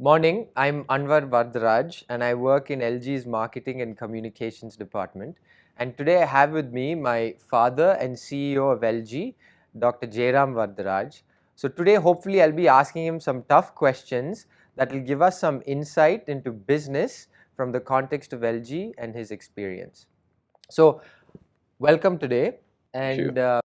Morning, I'm Jairam Varadaraj and I work in ELGi's Marketing and Communications Department. And today I have with me my father and CEO of ELGi, Dr. Jairam Varadaraj. So today hopefully I'll be asking him some tough questions that will give us some insight into business from the context of ELGi and his experience. So welcome today. Thank you. And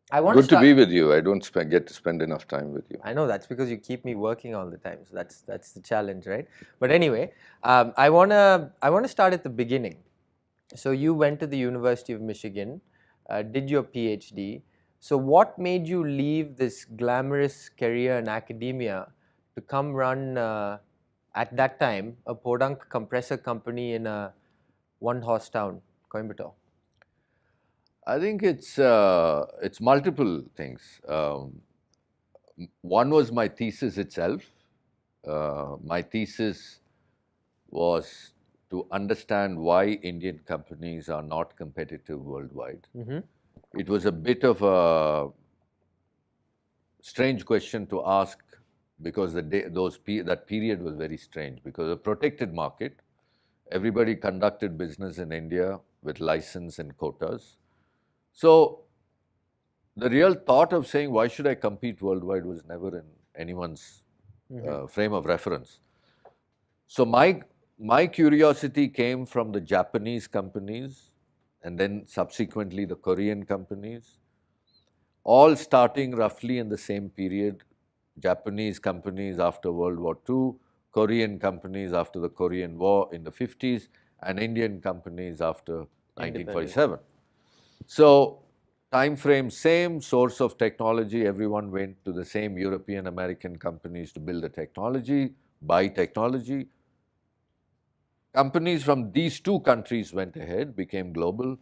I want Good to be with you. I don't get to spend enough time with you. I know that's because you keep me working all the time. So that's the challenge, right? But anyway, I wanna start at the beginning. So you went to the University of Michigan, did your PhD. So what made you leave this glamorous career in academia to come run at that time a podunk compressor company in a one-horse town, Coimbatore? I think it's multiple things. One was my thesis itself. My thesis was to understand why Indian companies are not competitive worldwide. Mm-hmm. It was a bit of a strange question to ask because that period was very strange because a protected market, everybody conducted business in India with license and quotas. So the real thought of saying, why should I compete worldwide was never in anyone's frame of reference. So my curiosity came from the Japanese companies and then subsequently the Korean companies, all starting roughly in the same period. Japanese companies after World War II, Korean companies after the Korean War in the 50s, and Indian companies after 1947. So time frame same, source of technology, everyone went to the same European American companies to build the technology, buy technology. Companies from these two countries went ahead, became global,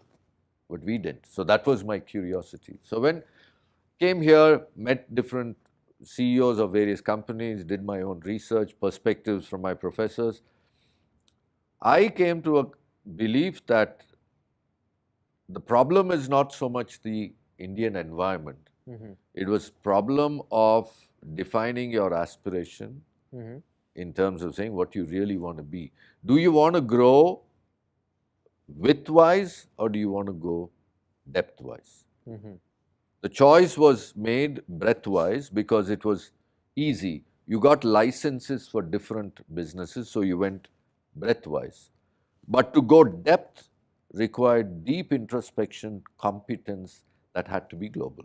but we didn't. So that was my curiosity. So when came here, met different CEOs of various companies, did my own research, perspectives from my professors, I came to a belief that the problem is not so much the Indian environment. It was problem of defining your aspiration in terms of saying what you really want to be. Do you want to grow width-wise or do you want to go depth-wise? The choice was made breadth-wise because it was easy. You got licenses for different businesses, so you went breadth-wise. But to go depth required deep introspection, competence that had to be global.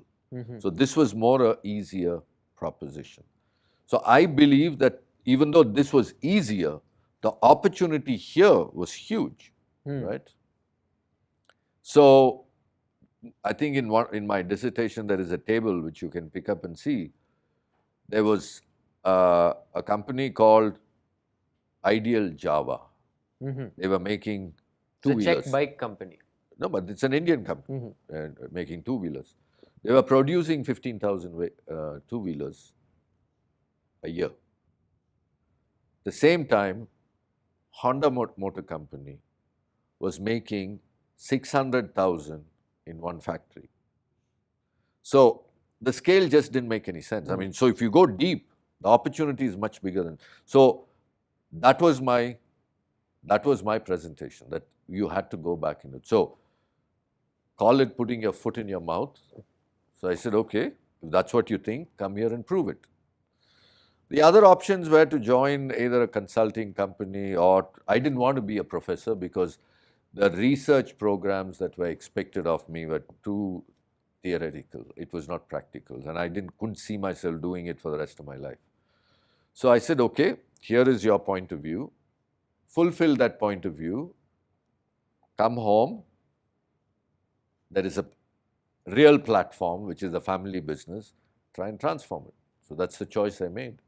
So this was more a easier proposition. So I believe that even though this was easier, the opportunity here was huge, right? So I think in my dissertation there is a table which you can pick up and see. There was a company called Ideal Java. They were making two-wheelers. It's a Czech bike company. No, but it's an Indian company making two-wheelers. They were producing 15,000 two-wheelers a year. The same time, Honda Motor Company was making 600,000 in one factory. So the scale just didn't make any sense. I mean, so if you go deep, the opportunity is much bigger than. So that was my presentation, that you had to go back in it. So call it putting your foot in your mouth. So I said, okay, if that's what you think, come here and prove it. The other options were to join either a consulting company or I didn't want to be a professor because the research programs that were expected of me were too theoretical. It was not practical and I couldn't see myself doing it for the rest of my life. So I said, okay, here is your point of view. Fulfill that point of view. Come home. There is a real platform, which is the family business. Try and transform it. So that's the choice I made.